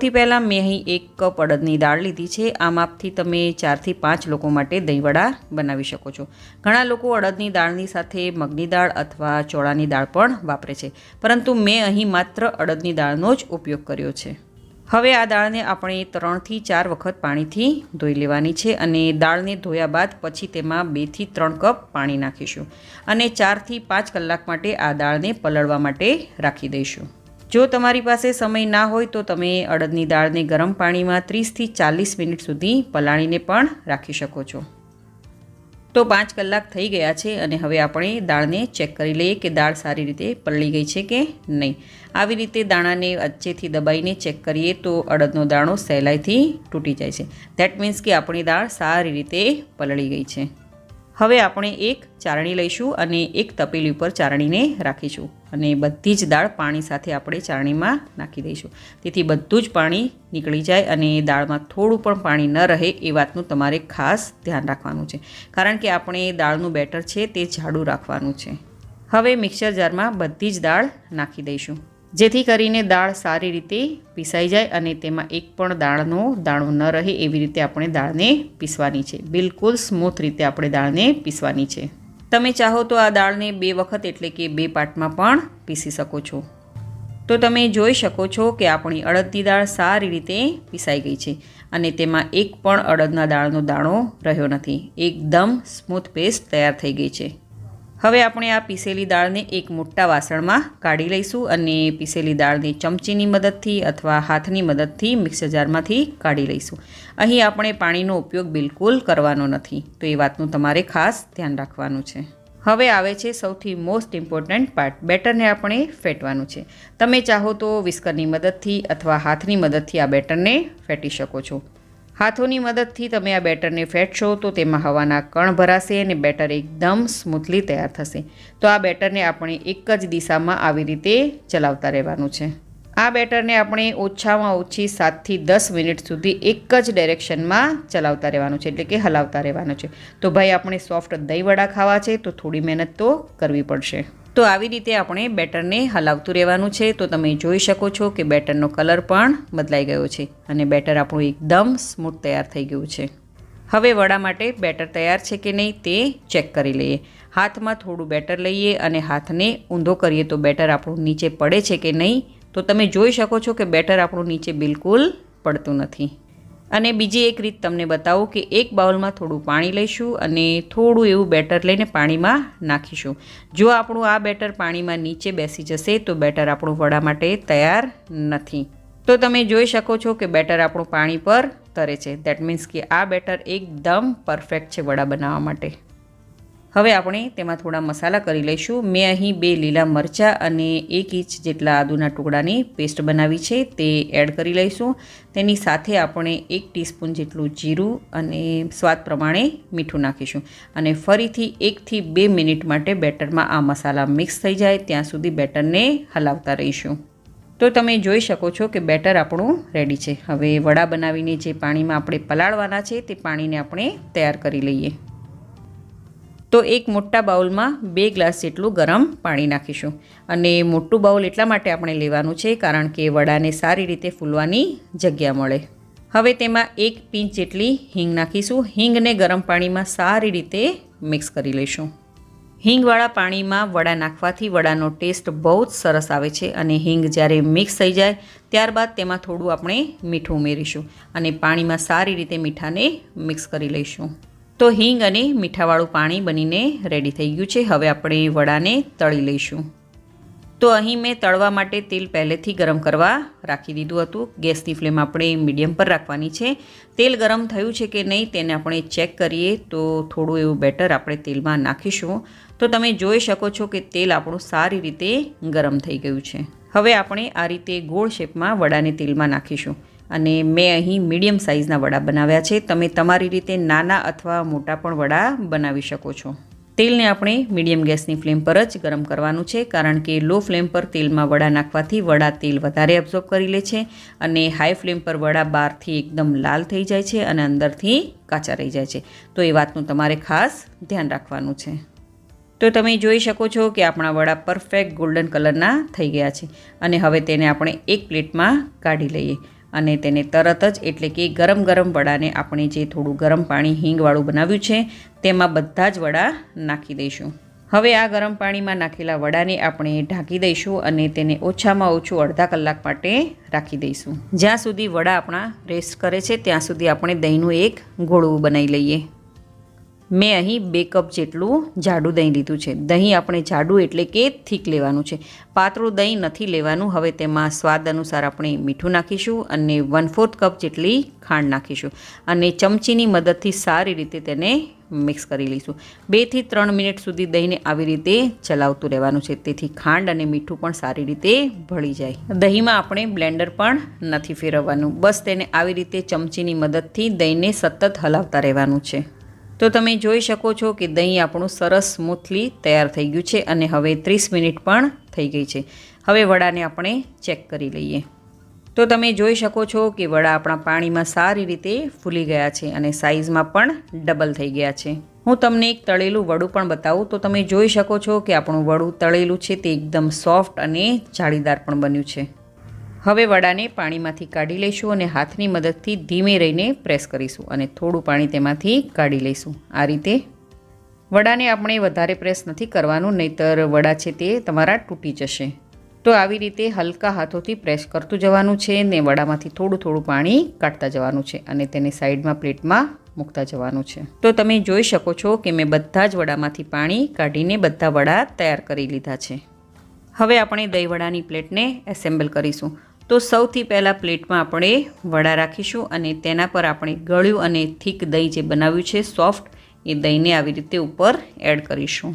સૌથી પહેલાં મેં અહીં 1 કપ અડદની દાળ લીધી છે। આ માપથી તમે 4 થી 5 લોકો માટે દહીંવડા બનાવી શકો છો। ઘણા લોકો અડદની દાળની સાથે મગની દાળ અથવા ચોળાની દાળ પણ વાપરે છે, પરંતુ મેં અહીં માત્ર અડદની દાળનો જ ઉપયોગ કર્યો છે। હવે આ દાળને આપણે 3 થી 4 વખત પાણીથી ધોઈ લેવાની છે અને દાળને ધોયા બાદ પછી તેમાં 2 થી 3 કપ પાણી નાખીશું અને 4 થી 5 કલાક માટે આ દાળને પલળવા માટે રાખી દઈશું। જો તમારી પાસે સમય ના હોય તો તમે અડદની દાળને ગરમ પાણીમાં 30 થી 40 મિનિટ સુધી પલાળીને પણ રાખી શકો છો। તો 5 કલાક થઈ ગયા છે અને હવે આપણે દાળને ચેક કરી લઈએ કે દાળ સારી રીતે પલળી ગઈ છે કે નહીં। આવી રીતે દાણાને વચ્ચેથી દબાઈને ચેક કરીએ તો અડદનો દાણો સહેલાઈથી તૂટી જાય છે। ધેટ મીન્સ કે આપણી દાળ સારી રીતે પલળી ગઈ છે। હવે આપણે એક ચારણી લઈશું અને એક તપેલી ઉપર ચારણીને રાખીશું અને બધી જ દાળ પાણી સાથે આપણે ચારણીમાં નાખી દઈશું, તેથી બધું જ પાણી નીકળી જાય અને દાળમાં થોડું પણ પાણી ન રહે એ વાતનું તમારે ખાસ ધ્યાન રાખવાનું છે, કારણ કે આપણે દાળનું બેટર છે તે જાડું રાખવાનું છે। હવે મિક્સર જારમાં બધી જ દાળ નાખી દઈશું, જેથી કરીને દાળ સારી રીતે પીસાઈ જાય અને તેમાં એક પણ દાળનો દાણો ન રહે એવી રીતે આપણે દાળને પીસવાની છે। બિલકુલ સ્મૂથ રીતે આપણે દાળને પીસવાની છે। તમે ચાહો તો આ દાળને 2 વખત એટલે કે 2 પાર્ટમાં પણ પીસી શકો છો। તો તમે જોઈ શકો છો કે આપણી અડદની દાળ સારી રીતે પીસાઈ ગઈ છે અને તેમાં એક પણ અડદના દાળનો દાણો રહ્યો નથી। એકદમ સ્મૂથ પેસ્ટ તૈયાર થઈ ગઈ છે। હવે આપણે આ પીસેલી દાળને એક મોટા વાસણમાં કાઢી લઈશું અને પીસેલી દાળને ચમચીની મદદથી અથવા હાથની મદદથી મિક્સર જારમાંથી કાઢી લઈશું। અહીં આપણે પાણીનો ઉપયોગ બિલકુલ કરવાનો નથી, તો એ વાતનું તમારે ખાસ ધ્યાન રાખવાનું છે। હવે આવે છે સૌથી મોસ્ટ ઇમ્પોર્ટન્ટ પાર્ટ, બેટરને આપણે ફેટવાનું છે। તમે ચાહો તો વિસ્કરની મદદથી અથવા હાથની મદદથી આ બેટરને ફેટી શકો છો। હાથોની મદદથી તમે આ બેટરને ફેટશો તો તેમાં હવાના કણ ભરાશે અને બેટર એકદમ સ્મૂથલી તૈયાર થશે। તો આ બેટરને આપણે એક જ દિશામાં આવી રીતે ચલાવતા રહેવાનું છે। આ બેટરને આપણે ઓછામાં ઓછી 7 થી 10 મિનિટ સુધી એક જ ડાયરેક્શનમાં ચલાવતા રહેવાનું છે, એટલે કે હલાવતા રહેવાનું છે। તો ભાઈ આપણે સોફ્ટ દહીંવડા ખાવા છે તો થોડી મહેનત તો કરવી પડશે। તો આવી રીતે આપણે બેટરને હલાવતું રહેવાનું છે। તો તમે જોઈ શકો છો કે બેટરનો કલર પણ બદલાઈ ગયો છે અને બેટર આપણું એકદમ સ્મૂથ તૈયાર થઈ ગયું છે। હવે વડા માટે બેટર તૈયાર છે કે નહીં તે ચેક કરી લઈએ। હાથમાં થોડું બેટર લઈએ અને હાથને ઊંધો કરીએ તો બેટર આપણું નીચે પડે છે કે નહીં, તો તમે જોઈ શકો છો કે બેટર આપણું નીચે બિલકુલ પડતું નથી। અને બીજી એક રીત તમને બતાવું કે એક બાઉલમાં થોડું પાણી લઈશું અને થોડું એવું બેટર લઈને પાણીમાં નાખીશું। જો આપણું આ બેટર પાણીમાં નીચે બેસી જશે તો બેટર આપણું વડા માટે તૈયાર નથી। તો તમે જોઈ શકો છો કે બેટર આપણું પાણી પર તરે છે। ધેટ મીન્સ કે આ બેટર એકદમ પરફેક્ટ છે વડા બનાવવા માટે। હવે આપણે તેમાં થોડા મસાલા કરી લઈશું। મેં અહીં 2 લીલા મરચાં અને 1 ઇંચ જેટલા આદુના ટુકડાની પેસ્ટ બનાવી છે તે એડ કરી લઈશું। તેની સાથે આપણે 1 ટીસ્પૂન જેટલું જીરું અને સ્વાદ પ્રમાણે મીઠું નાખીશું અને ફરીથી 1 થી 2 મિનિટ માટે બેટરમાં આ મસાલા મિક્સ થઈ જાય ત્યાં સુધી બેટરને હલાવતા રહીશું। તો તમે જોઈ શકો છો કે બેટર આપણું રેડી છે। હવે વડા બનાવીને જે પાણીમાં આપણે પલાળવાના છે તે પાણીને આપણે તૈયાર કરી લઈએ। તો એક મોટા બાઉલમાં 2 ગ્લાસ જેટલું ગરમ પાણી નાખીશું અને મોટું બાઉલ એટલા માટે આપણે લેવાનું છે કારણ કે વડાને સારી રીતે ફૂલવાની જગ્યા મળે। હવે તેમાં 1 પિંચ જેટલી હિંગ નાખીશું। હિંગને ગરમ પાણીમાં સારી રીતે મિક્સ કરી લઈશું। હિંગવાળા પાણીમાં વડા નાખવાથી વડાનો ટેસ્ટ બહુ જ સરસ આવે છે અને હિંગ જ્યારે મિક્સ થઈ જાય ત્યારબાદ તેમાં થોડું આપણે મીઠું ઉમેરીશું અને પાણીમાં સારી રીતે મીઠાને મિક્સ કરી લઈશું। તો હિંગ અને મીઠાવાળું પાણી બનીને રેડી થઈ ગયું છે। હવે આપણે વડાને તળી લઈશું। તો અહીં મેં તળવા માટે તેલ પહેલેથી ગરમ કરવા રાખી દીધું હતું। ગેસની ફ્લેમ આપણે મીડિયમ પર રાખવાની છે। તેલ ગરમ થયું છે કે નહીં તેને આપણે ચેક કરીએ તો થોડું એવું બેટર આપણે તેલમાં નાખીશું। તો તમે જોઈ શકો છો કે તેલ આપણું સારી રીતે ગરમ થઈ ગયું છે। હવે આપણે આ રીતે ગોળ શેપમાં વડાને તેલમાં નાખીશું અને મેં અહીં મીડિયમ સાઇઝના વડા બનાવ્યા છે। તમે તમારી રીતે નાના અથવા મોટા પણ વડા બનાવી શકો છો। તેલને આપણે મીડિયમ ગેસની ફ્લેમ પર જ ગરમ કરવાનું છે કારણ કે લો ફ્લેમ પર તેલમાં વડા નાખવાથી વડા તેલ વધારે એબ્ઝોર્બ કરી લે છે અને હાઈ ફ્લેમ પર વડા બહારથી એકદમ લાલ થઈ જાય છે અને અંદરથી કાચા રહી જાય છે। તો એ વાતનું તમારે ખાસ ધ્યાન રાખવાનું છે। તો તમે જોઈ શકો છો કે આપણા વડા પરફેક્ટ ગોલ્ડન કલરના થઈ ગયા છે અને હવે તેને આપણે એક પ્લેટમાં કાઢી લઈએ। અને તેને તરત જ એટલે કે ગરમ ગરમ વડાને આપણે જે થોડું ગરમ પાણી હિંગવાળું બનાવ્યું છે તેમાં બધા જ વડા નાખી દઈશું. હવે આ ગરમ પાણીમાં નાખેલા વડાને આપણે ઢાંકી દઈશું અને તેને ઓછામાં ઓછું અડધા કલાક માટે રાખી દઈશું. જ્યાં સુધી વડા આપણા રેસ્ટ કરે છે ત્યાં સુધી આપણે દહીંનું એક ગોળું બનાવી લઈએ. મેં અહીં 2 કપ જેટલું જાડું દહીં લીધું છે. દહીં આપણે જાડું એટલે કે થીક લેવાનું છે, પાતળું દહીં નથી લેવાનું. હવે તેમાં સ્વાદ અનુસાર આપણે મીઠું નાખીશું અને 1/4 કપ જેટલી ખાંડ નાખીશું અને ચમચીની મદદથી સારી રીતે તેને મિક્સ કરી લઈશું. 2 થી 3 મિનિટ સુધી દહીંને આવી રીતે ચલાવતું રહેવાનું છે, તેથી ખાંડ અને મીઠું પણ સારી રીતે ભળી જાય. દહીંમાં આપણે બ્લેન્ડર પણ નથી ફેરવવાનું, બસ તેને આવી રીતે ચમચીની મદદથી દહીંને સતત હલાવતા રહેવાનું છે. તો તમે જોઈ શકો છો કે દહીં આપણું સરસ સ્મૂથલી તૈયાર થઈ ગયું છે અને હવે 30 મિનિટ પણ થઈ ગઈ છે. હવે વડાને આપણે ચેક કરી લઈએ. તો તમે જોઈ શકો છો કે વડા આપણા પાણીમાં સારી રીતે ફૂલી ગયા છે અને સાઇઝમાં પણ ડબલ થઈ ગયા છે. હું તમને એક તળેલું વડું પણ બતાવું તો તમે જોઈ શકો છો કે આપણું વડું તળેલું છે તે એકદમ સોફ્ટ અને જાળીદાર પણ બન્યું છે. હવે વડાને પાણીમાંથી કાઢી લઈશું અને હાથની મદદથી ધીમે રહીને પ્રેસ કરીશું અને થોડું પાણી તેમાંથી કાઢી લઈશું. આ રીતે વડાને આપણે વધારે પ્રેસ નથી કરવાનું, નહીંતર વડા છે તે તમારા તૂટી જશે. તો આવી રીતે હલકા હાથોથી પ્રેસ કરતું જવાનું છે ને વડામાંથી થોડું થોડું પાણી કાઢતા જવાનું છે અને તેને સાઈડમાં પ્લેટમાં મૂકતા જવાનું છે. તો તમે જોઈ શકો છો કે મેં બધા જ વડામાંથી પાણી કાઢીને બધા વડા તૈયાર કરી લીધા છે. હવે આપણે દહીં વડાની પ્લેટને એસેમ્બલ કરીશું. તો સૌથી પહેલાં પ્લેટમાં આપણે વડા રાખીશું અને તેના પર આપણે ગળ્યું અને થીક દહીં જે બનાવ્યું છે સોફ્ટ, એ દહીંને આવી રીતે ઉપર એડ કરીશું.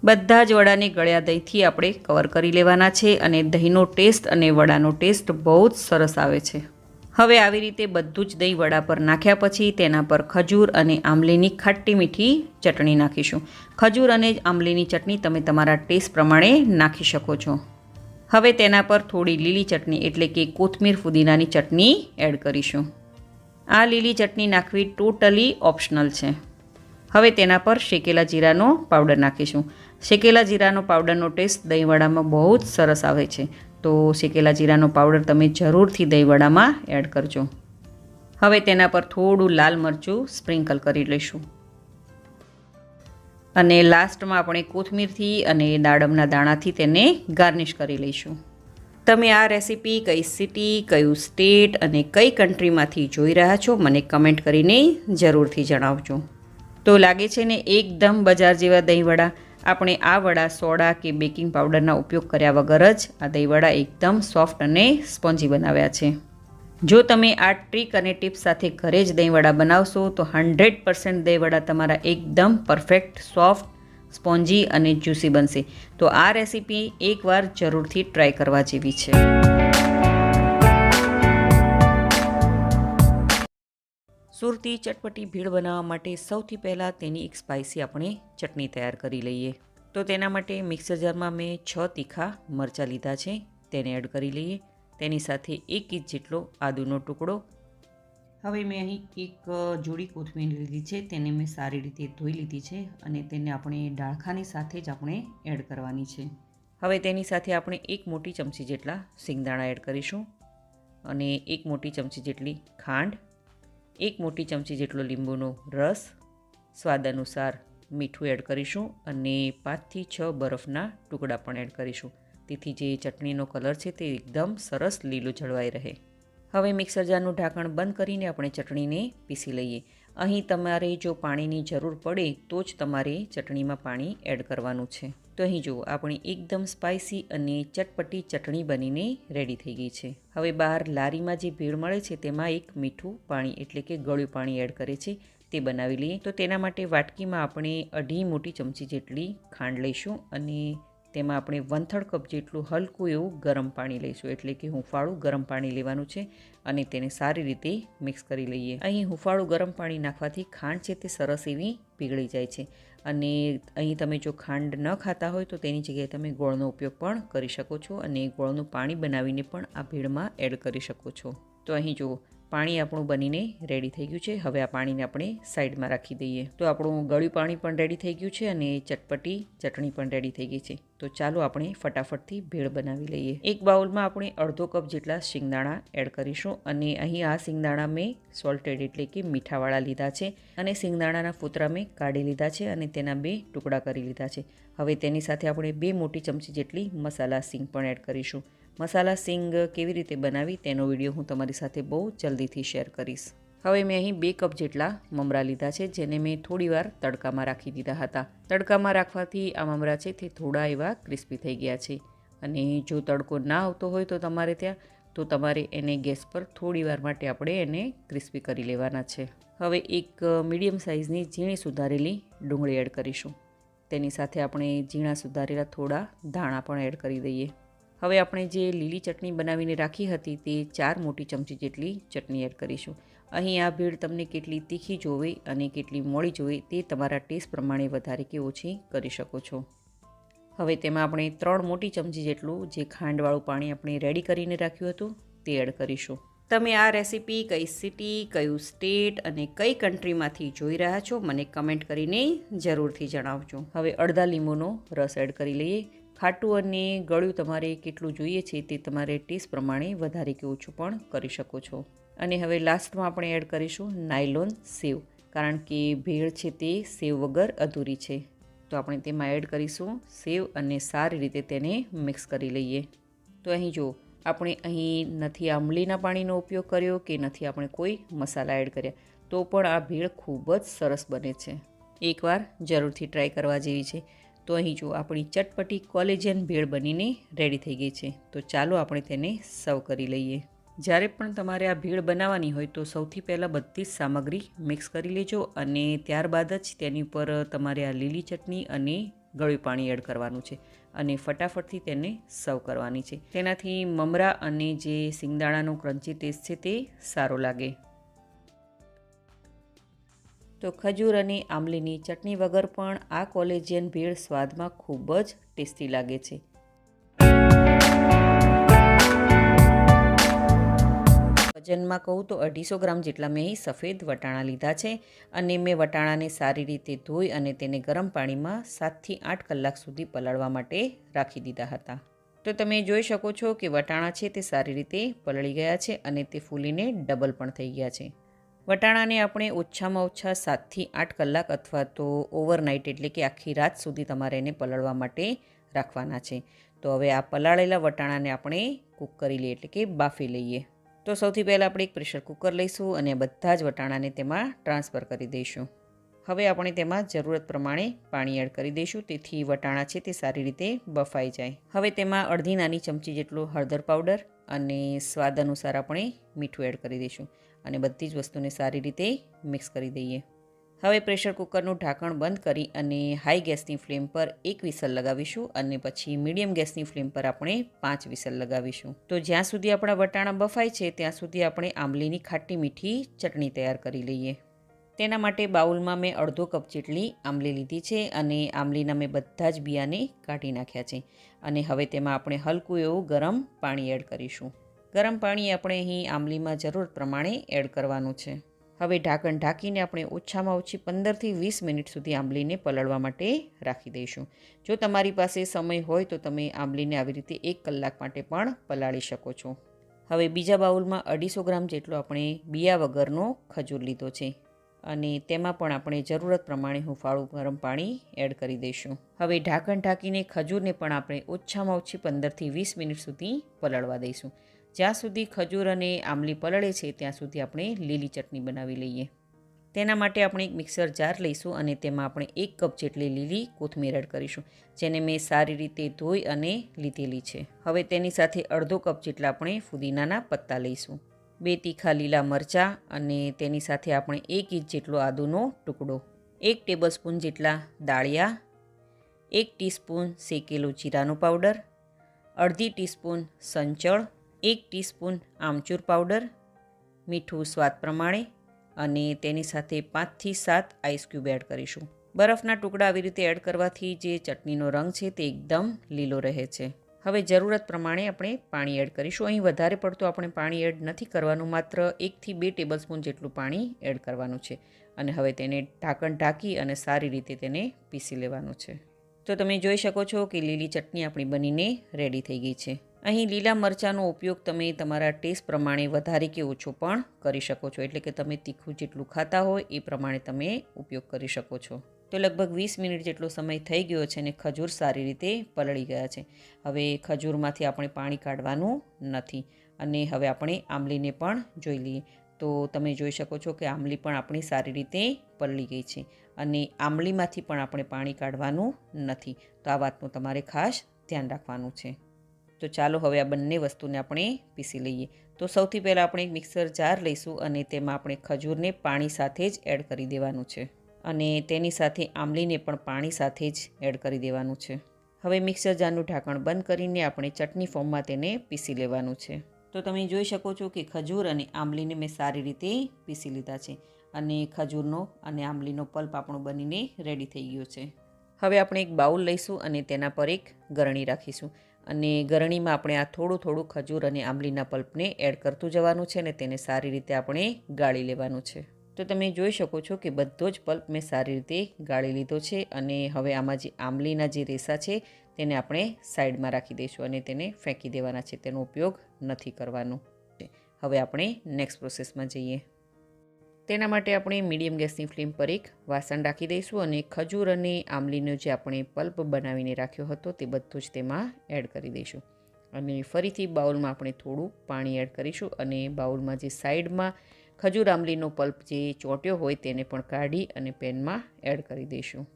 બધા જ વડાને ગળ્યા દહીંથી આપણે કવર કરી લેવાના છે અને દહીંનો ટેસ્ટ અને વડાનો ટેસ્ટ બહુ જ સરસ આવે છે. હવે આવી રીતે બધું જ દહીં વડા પર નાખ્યા પછી તેના પર ખજૂર અને આંબલીની ખાટી મીઠી ચટણી નાખીશું. ખજૂર અને આંબલીની ચટણી તમે તમારા ટેસ્ટ પ્રમાણે નાખી શકો છો. હવે તેના પર થોડી લીલી ચટણી એટલે કે કોથમીર ફુદીનાની ચટણી એડ કરીશું. આ લીલી ચટણી નાખવી ટોટલી ઓપ્શનલ છે. હવે તેના પર શેકેલા જીરાનો પાવડર નાખીશું. શેકેલા જીરાનો પાવડરનો ટેસ્ટ દહીંવડામાં બહુ જ સરસ આવે છે, તો શેકેલા જીરાનો પાવડર તમે જરૂરથી દહીંવડામાં એડ કરજો. હવે તેના પર થોડું લાલ મરચું સ્પ્રિંકલ કરી લઈશું અને લાસ્ટમાં આપણે કોથમીરથી અને દાડમના દાણાથી તેને ગાર્નિશ કરી લઈશું. તમે આ રેસીપી કઈ સિટી, કયું સ્ટેટ અને કઈ કન્ટ્રીમાંથી જોઈ રહ્યા છો મને કમેન્ટ કરીને જરૂરથી જણાવજો. તો લાગે છે ને એકદમ બજાર જેવા દહીંવડા. આપણે આ વડા સોડા કે બેકિંગ પાવડરના ઉપયોગ કર્યા વગર જ આ દહીંવડા એકદમ સોફ્ટ અને સ્પોન્જી બનાવ્યા છે. જો તમે આ ટ્રીક અને ટિપ્સ સાથે ઘરે જ દહીંવડા બનાવશો તો 100% દહીંવડા તમારા એકદમ પરફેક્ટ, સોફ્ટ, સ્પોન્જી અને જ્યુસી બનશે. તો આ રેસીપી એકવાર જરૂરથી ટ્રાય કરવા જેવી છે. સુરતી ચટપટી ભેળ બનાવવા માટે સૌથી પહેલાં તેની એક સ્પાઇસી આપણે ચટણી તૈયાર કરી લઈએ. તો તેના માટે મિક્સર જારમાં મેં 6 તીખા મરચાં લીધા છે, તેને એડ કરી લઈએ. તેની સાથે 1 ઇંચ જેટલો આદુનો ટુકડો. હવે મેં અહીં એક જોડી કોથમીર લીધી છે, તેને મેં સારી રીતે ધોઈ લીધી છે અને તેને આપણે ડાળખાની સાથે જ આપણે એડ કરવાની છે. હવે તેની સાથે આપણે 1 મોટી ચમચી જેટલા સિંગદાણા એડ કરીશું અને 1 મોટી ચમચી જેટલી ખાંડ, 1 મોટી ચમચી જેટલો લીંબુનો રસ, સ્વાદ અનુસાર મીઠું એડ કરીશું અને 5 થી 6 બરફના ટુકડા પણ એડ કરીશું, તેથી જે ચટણીનો કલર છે તે એકદમ સરસ લીલું જળવાઈ રહે. હવે મિક્સર જારનું ઢાંકણ બંધ કરીને આપણે ચટણીને પીસી લઈએ. અહીં તમારે જો પાણીની જરૂર પડે તો જ તમારે ચટણીમાં પાણી એડ કરવાનું છે. તો અહીં જુઓ આપણી એકદમ સ્પાઇસી અને ચટપટી ચટણી બનીને રેડી થઈ ગઈ છે. હવે બહાર લારીમાં જે ભેળ મળે છે તેમાં એક મીઠું પાણી એટલે કે ગળ્યું પાણી એડ કરે છે, તે બનાવી લઈએ. તો તેના માટે વાટકીમાં આપણે 2.5 મોટી ચમચી જેટલી ખાંડ લઈશું અને તેમાં આપણે 1/3 કપ જેટલું હલકું એવું ગરમ પાણી લઈશું, એટલે કે હુંફાળું ગરમ પાણી લેવાનું છે અને તેને સારી રીતે મિક્સ કરી લઈએ. અહીં હુંફાળું ગરમ પાણી નાખવાથી ખાંડ છે તે સરસ એવી પીગળી જાય છે અને અહીં તમે જો ખાંડ ન ખાતા હોય તો તેની જગ્યાએ તમે ગોળનો ઉપયોગ પણ કરી શકો છો અને ગોળનું પાણી બનાવીને પણ આ ભેળમાં એડ કરી શકો છો. તો અહીં જુઓ પાણી આપણું બનીને રેડી થઈ ગયું છે. હવે આ પાણીને આપણે સાઈડમાં રાખી દઈએ. તો આપણું ગળ્યું પાણી પણ રેડી થઈ ગયું છે અને ચટપટી ચટણી પણ રેડી થઈ ગઈ છે. તો ચાલો આપણે ફટાફટથી ભેળ બનાવી લઈએ. એક બાઉલમાં આપણે અડધો કપ જેટલા શિંગદાણા એડ કરીશું અને અહીં આ શિંગદાણા મેં સોલ્ટેડ એટલે કે મીઠાવાળા લીધા છે અને શિંગદાણાના ફોતરા મેં કાઢી લીધા છે અને તેના 2 ટુકડા કરી લીધા છે. હવે તેની સાથે આપણે 2 મોટી ચમચી જેટલી મસાલા સિંગ પણ એડ કરીશું. મસાલા સિંગ કેવી રીતે બનાવી તેનો વિડીયો હું તમારી સાથે બહુ જલ્દીથી શેર કરીશ. હવે મેં અહીં 2 કપ જેટલા મમરા લીધા છે જેને મેં થોડીવાર તડકામાં રાખી દીધા હતા. તડકામાં રાખવાથી આ મમરા છે તે થોડા એવા ક્રિસ્પી થઈ ગયા છે અને જો તડકો ના આવતો હોય તો તમારે ત્યાં તો તમારે એને ગેસ પર થોડીવાર માટે આપણે એને ક્રિસ્પી કરી લેવાના છે. હવે એક મીડિયમ સાઇઝની ઝીણી સુધારેલી ડુંગળી એડ કરીશું. તેની સાથે આપણે ઝીણા સુધારેલા થોડા ધાણા પણ એડ કરી દઈએ. હવે આપણે જે લીલી ચટણી બનાવીને રાખી હતી તે 4 મોટી ચમચી જેટલી ચટણી એડ કરીશું. અહીં આ ભેળ તમને કેટલી તીખી જોવે અને કેટલી મોળી જોવે તે તમારા ટેસ્ટ પ્રમાણે વધારે કે ઓછી કરી શકો છો. હવે તેમાં આપણે 3 મોટી ચમચી જેટલું જે ખાંડવાળું પાણી આપણે રેડી કરીને રાખ્યું હતું તે એડ કરીશું. તમે આ રેસીપી કઈ સિટી, કયું સ્ટેટ અને કઈ કન્ટ્રીમાંથી જોઈ રહ્યા છો મને કમેન્ટ કરીને જરૂરથી જણાવજો. હવે અડધા લીંબુનો રસ એડ કરી લઈએ. ખાટું અને ગળ્યું તમારે કેટલું જોઈએ છે તે તમારે ટેસ્ટ પ્રમાણે વધારે કે ઓછું પણ કરી શકો છો. અને હવે લાસ્ટમાં આપણે એડ કરીશું નાયલોન સેવ, કારણ કે ભેળ છે તે સેવ વગર અધૂરી છે. તો આપણે તેમાં એડ કરીશું સેવ અને સારી રીતે તેને મિક્સ કરી લઈએ. તો અહીં જો આપણે અહીં નથી આંબલીના પાણીનો ઉપયોગ કર્યો કે નથી આપણે કોઈ મસાલા એડ કર્યા, તો પણ આ ભેળ ખૂબ જ સરસ બને છે. એકવાર જરૂરથી ટ્રાય કરવા જેવી છે. તો અહીં જો આપણી ચટપટી કોલેજિયન ભેળ બનીને રેડી થઈ ગઈ છે. તો ચાલો આપણે તેને સર્વ કરી લઈએ. જ્યારે પણ તમારે આ ભેળ બનાવવાની હોય તો સૌથી પહેલાં બધી જ સામગ્રી મિક્સ કરી લેજો અને ત્યારબાદ જ તેની ઉપર તમારે આ લીલી ચટણી અને ગળ્યું પાણી એડ કરવાનું છે અને ફટાફટથી તેને સર્વ કરવાની છે. તેનાથી મમરા અને જે શિંગદાણાનો ક્રન્ચી ટેસ્ટ છે તે સારો લાગે. તો ખજૂર અને આંબલીની ચટણી વગર પણ આ કોલેજિયન ભેળ સ્વાદમાં ખૂબ જ ટેસ્ટી લાગે છે. વજનમાં કહું તો 250 ગ્રામ જેટલા મેં સફેદ વટાણા લીધા છે અને મેં વટાણાને સારી રીતે ધોઈ અને તેને ગરમ પાણીમાં 7થી 8 કલાક સુધી પલાળવા માટે રાખી દીધા હતા. તો તમે જોઈ શકો છો કે વટાણા છે તે સારી રીતે પલળી ગયા છે અને તે ફૂલીને ડબલ પણ થઈ ગયા છે. વટાણાને આપણે ઓછામાં ઓછા 7થી 8 કલાક અથવા તો ઓવરનાઇટ એટલે કે આખી રાત સુધી તમારે એને પલળવા માટે રાખવાના છે. તો હવે આ પલાળેલા વટાણાને આપણે કૂક કરી લઈએ એટલે કે બાફી લઈએ. તો સૌથી પહેલાં આપણે એક પ્રેશર કુકર લઈશું અને બધા જ વટાણાને તેમાં ટ્રાન્સફર કરી દઈશું. હવે આપણે તેમાં જરૂરત પ્રમાણે પાણી એડ કરી દઈશું તેથી વટાણા છે તે સારી રીતે બફાઈ જાય. હવે તેમાં અડધી નાની ચમચી જેટલો હળદર પાવડર અને સ્વાદ અનુસાર આપણે મીઠું એડ કરી દઈશું અને બધી જ વસ્તુને સારી રીતે મિક્સ કરી દઈએ. હવે પ્રેશર કુકરનું ઢાંકણ બંધ કરી અને હાઈ ગેસની ફ્લેમ પર 1 વિસલ લગાવીશું અને પછી મીડિયમ ગેસની ફ્લેમ પર આપણે 5 વિસલ લગાવીશું. તો જ્યાં સુધી આપણા વટાણા બફાય છે ત્યાં સુધી આપણે આંબલીની ખાટી મીઠી ચટણી તૈયાર કરી લઈએ. તેના માટે બાઉલમાં મેં અડધો કપ જેટલી આંબલી લીધી છે અને આંબલીના મેં બધા જ બિયાને કાઢી નાખ્યા છે અને હવે તેમાં આપણે હલકું એવું ગરમ પાણી એડ કરીશું. ગરમ પાણી આપણે અહીં આંબલીમાં જરૂરત પ્રમાણે એડ કરવાનું છે. હવે ઢાંકણ ઢાંકીને આપણે ઓછામાં ઓછી 15થી 20 મિનિટ સુધી આંબલીને પલળવા માટે રાખી દઈશું. જો તમારી પાસે સમય હોય તો તમે આંબલીને આવી રીતે 1 કલાક માટે પણ પલાળી શકો છો. હવે બીજા બાઉલમાં 250 ગ્રામ જેટલો આપણે બિયા વગરનો ખજૂર લીધો છે અને તેમાં પણ આપણે જરૂરત પ્રમાણે હુંફાળું ગરમ પાણી એડ કરી દઈશું. હવે ઢાંકણ ઢાંકીને ખજૂરને પણ આપણે ઓછામાં ઓછી 15થી 20 મિનિટ સુધી પલળવા દઈશું. જ્યાં સુધી ખજૂર અને આંબલી પલળે છે ત્યાં સુધી આપણે લીલી ચટણી બનાવી લઈએ. તેના માટે આપણે એક મિક્સર જાર લઈશું અને તેમાં આપણે 1 કપ જેટલી લીલી કોથમીર એડ કરીશું જેને મેં સારી રીતે ધોઈ અને લીધેલી છે. હવે તેની સાથે અડધો કપ જેટલા આપણે ફુદીનાના પત્તા લઈશું, 2 તીખા લીલા મરચાં અને તેની સાથે આપણે 1 ઇંચ જેટલો આદુનો ટુકડો, 1 ટેબલસ્પૂન જેટલા દાળિયા, 1 ટીસ્પૂન શેકેલો જીરાનો પાવડર, અડધી ટીસ્પૂન સંચળ, 1 ટીસ્પૂન આમચૂર પાવડર, મીઠું સ્વાદ પ્રમાણે અને તેની સાથે 5થી 7 આઈસ ક્યુબ એડ કરીશું. બરફના ટુકડા આવી રીતે એડ કરવાથી જે ચટણીનો રંગ છે તે એકદમ લીલો રહે છે. હવે જરૂરત પ્રમાણે આપણે પાણી એડ કરીશું. અહીં વધારે પડતું આપણે પાણી એડ નથી કરવાનું, માત્ર 1 થી 2 ટેબલસ્પૂન જેટલું પાણી એડ કરવાનું છે. અને હવે તેને ઢાંકણ ઢાંકી અને સારી રીતે તેને પીસી લેવાનું છે. તો તમે જોઈ શકો છો કે લીલી ચટણી આપણી બનીને રેડી થઈ ગઈ છે. અહીં લીલા મરચાંનો ઉપયોગ તમે તમારા ટેસ્ટ પ્રમાણે વધારે કે ઓછો પણ કરી શકો છો. એટલે કે તમે તીખું જેટલું ખાતા હોય એ પ્રમાણે તમે ઉપયોગ કરી શકો છો. તો લગભગ 20 મિનિટ જેટલો સમય થઈ ગયો છે અને ખજૂર સારી રીતે પલળી ગયા છે. હવે ખજૂરમાંથી આપણે પાણી કાઢવાનું નથી. અને હવે આપણે આંબલીને પણ જોઈ લઈએ. તો તમે જોઈ શકો છો કે આંબલી પણ આપણી સારી રીતે પલળી ગઈ છે અને આંબલીમાંથી પણ આપણે પાણી કાઢવાનું નથી. તો આ વાતનું તમારે ખાસ ધ્યાન રાખવાનું છે. તો ચાલો હવે આ બંને વસ્તુને આપણે પીસી લઈએ. તો સૌથી પહેલાં આપણે એક મિક્સર જાર લઈશું અને તેમાં આપણે ખજૂરને પાણી સાથે જ એડ કરી દેવાનું છે અને તેની સાથે આંબલીને પણ પાણી સાથે જ એડ કરી દેવાનું છે. હવે મિક્સર જારનું ઢાંકણ બંધ કરીને આપણે ચટણી ફોર્મમાં તેને પીસી લેવાનું છે. તો તમે જોઈ શકો છો કે ખજૂર અને આંબલીને મેં સારી રીતે પીસી લીધા છે અને ખજૂરનો અને આંબલીનો પલ્પ આપણો બનીને રેડી થઈ ગયો છે. હવે આપણે એક બાઉલ લઈશું અને તેના પર એક ગરણી રાખીશું અને ગરણીમાં આપણે આ થોડું ખજૂર અને આંબલીના પલ્પને એડ કરતું જવાનું છે અને તેને સારી રીતે આપણે ગાળી લેવાનું છે. તો તમે જોઈ શકો છો કે બધો જ પલ્પ મેં સારી રીતે ગાળી લીધો છે અને હવે આમાં જે આંબલીના જે રેસા છે તેને આપણે સાઈડમાં રાખી દઈશું અને તેને ફેંકી દેવાના છે. તેનો ઉપયોગ નથી કરવાનો. હવે આપણે નેક્સ્ટ પ્રોસેસમાં જઈએ. તેના માટે આપણે મીડિયમ ગેસની ફ્લેમ પર એક વાસણ રાખી દઈશું અને ખજૂર અને આંબલીનો જે આપણે પલ્પ બનાવીને રાખ્યો હતો તે બધું જ તેમાં એડ કરી દઈશું અને ફરીથી બાઉલમાં આપણે થોડું પાણી એડ કરીશું અને બાઉલમાં જે સાઈડમાં ખજૂર આંબલીનો પલ્પ જે ચોંટ્યો હોય તેને પણ કાઢી અને પેનમાં એડ કરી દઈશું.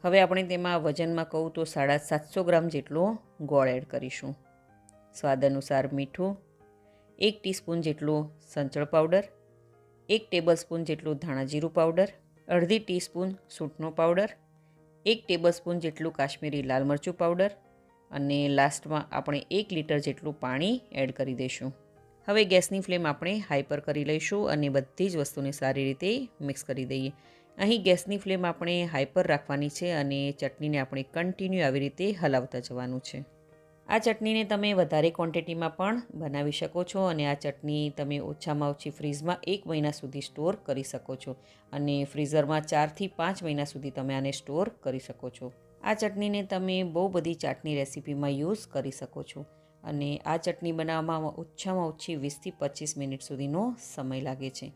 હવે આપણે તેમાં વજનમાં કહું તો 750 ગ્રામ જેટલો ગોળ એડ કરીશું. સ્વાદ અનુસાર મીઠું, 1 ટીસ્પૂન જેટલો સંચળ પાવડર, 1 ટેબલસ્પૂન જેટલું ધાણા જીરું પાવડર, અડધી ટીસ્પૂન સૂંઠનો પાવડર, 1 ટેબલસ્પૂન જેટલું કાશ્મીરી લાલ મરચું પાવડર અને લાસ્ટમાં આપણે 1 લીટર જેટલું પાણી એડ કરી દઈશું. હવે ગેસની ફ્લેમ આપણે હાઈ પર કરી લઈશું અને બધી જ વસ્તુને સારી રીતે મિક્સ કરી દઈએ. અહીં ગેસની ફ્લેમ આપણે હાઈ પર રાખવાની છે અને ચટણીને આપણે કન્ટિન્યુ આવી રીતે હલાવતા જવાનું છે. આ ચટણીને તમે વધારે ક્વોન્ટિટીમાં પણ બનાવી શકો છો અને આ ચટણી તમે ઓછામાં ઓછી ફ્રીઝમાં 1 મહિના સુધી સ્ટોર કરી શકો છો અને ફ્રીઝરમાં 4 થી 5 મહિના સુધી તમે આને સ્ટોર કરી શકો છો. આ ચટણીને તમે બહુ બધી ચાટની રેસીપીમાં યુઝ કરી શકો છો અને આ ચટણી બનાવવામાં ઓછામાં ઓછી 20 થી 25 મિનિટ સુધીનો સમય લાગે છે.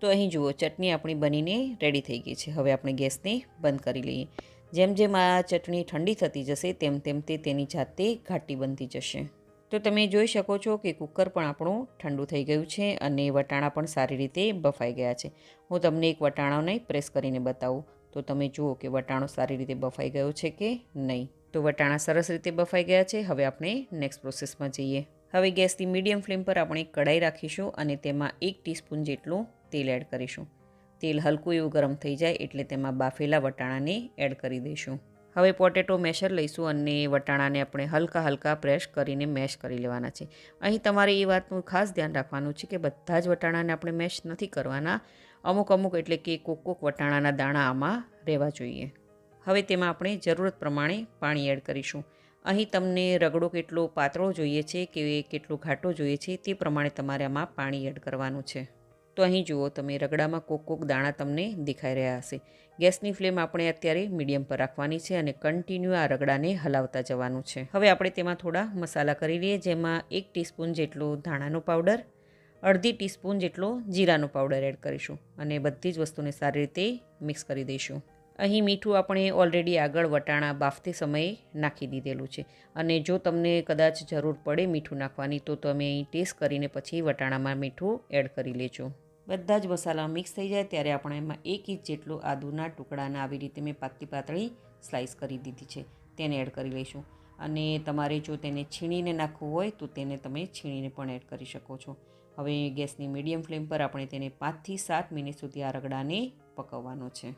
તો અહીં જુઓ ચટણી આપણી બનીને રેડી થઈ ગઈ છે. હવે આપણે ગેસને બંધ કરી લઈએ. જેમ જેમ આ ચટણી ઠંડી થતી જશે તેમ તેમ તે તેની જાતે ઘાટી બનતી જશે. તો તમે જોઈ શકો છો કે કુકર પણ આપણું ઠંડુ થઈ ગયું છે અને વટાણા પણ સારી રીતે બફાઈ ગયા છે. હું તમને એક વટાણાને પ્રેસ કરીને બતાવું તો તમે જુઓ કે વટાણો સારી રીતે બફાઈ ગયો છે કે નહીં. તો વટાણા સરસ રીતે બફાઈ ગયા છે. હવે આપણે નેક્સ્ટ પ્રોસેસમાં જઈએ. હવે ગેસની મીડિયમ ફ્લેમ પર આપણે કઢાઈ રાખીશું અને તેમાં 1 ટીસ્પૂન જેટલું તેલ એડ કરીશું. તેલ હલકું એવું ગરમ થઈ જાય એટલે તેમાં બાફેલા વટાણાને એડ કરી દઈશું. હવે પોટેટો મેશર લઈશું અને વટાણાને આપણે હલકા પ્રેસ કરીને મેશ કરી લેવાના છે. અહીં તમારે એ વાતનું ખાસ ધ્યાન રાખવાનું છે કે બધા જ વટાણાને આપણે મેશ નથી કરવાના. અમુક એટલે કે કોક વટાણાના દાણા આમાં રહેવા જોઈએ. હવે તેમાં આપણે જરૂરત પ્રમાણે પાણી એડ કરીશું. અહીં તમને રગડો કેટલો પાતળો જોઈએ છે કે કેટલો ઘાટો જોઈએ છે તે પ્રમાણે તમારે આમાં પાણી એડ કરવાનું છે. તો અહીં જુઓ તમે રગડામાં કોક દાણા તમને દેખાઈ રહ્યા હશે. ગેસની ફ્લેમ આપણે અત્યારે મીડિયમ પર રાખવાની છે અને કન્ટિન્યુ આ રગડાને હલાવતા જવાનું છે. હવે આપણે તેમાં થોડા મસાલા કરી લઈએ, જેમાં 1 ટીસ્પૂન જેટલો ધાણાનો પાવડર, અડધી ટીસ્પૂન જેટલો જીરાનો પાવડર એડ કરીશું અને બધી જ વસ્તુને સારી રીતે મિક્સ કરી દઈશું. અહીં મીઠું આપણે ઓલરેડી આગળ વટાણા બાફતે સમયે નાખી દીધેલું છે અને જો તમને કદાચ જરૂર પડે મીઠું નાખવાની તો તમે અહીં ટેસ્ટ કરીને પછી વટાણામાં મીઠું એડ કરી લેજો. બધા જ મસાલા મિક્સ થઈ જાય ત્યારે આપણે એમાં 1 ઇંચ જેટલો આદુના ટુકડાના આવી રીતે મેં પાતળી સ્લાઇસ કરી દીધી છે તેને એડ કરી લઈશું અને તમારે જો તેને છીણીને નાખવું હોય તો તેને તમે છીણીને પણ એડ કરી શકો છો. હવે ગેસની મીડિયમ ફ્લેમ પર આપણે તેને 5 થી 7 મિનિટ સુધી આ રગડાને પકવવાનો છે.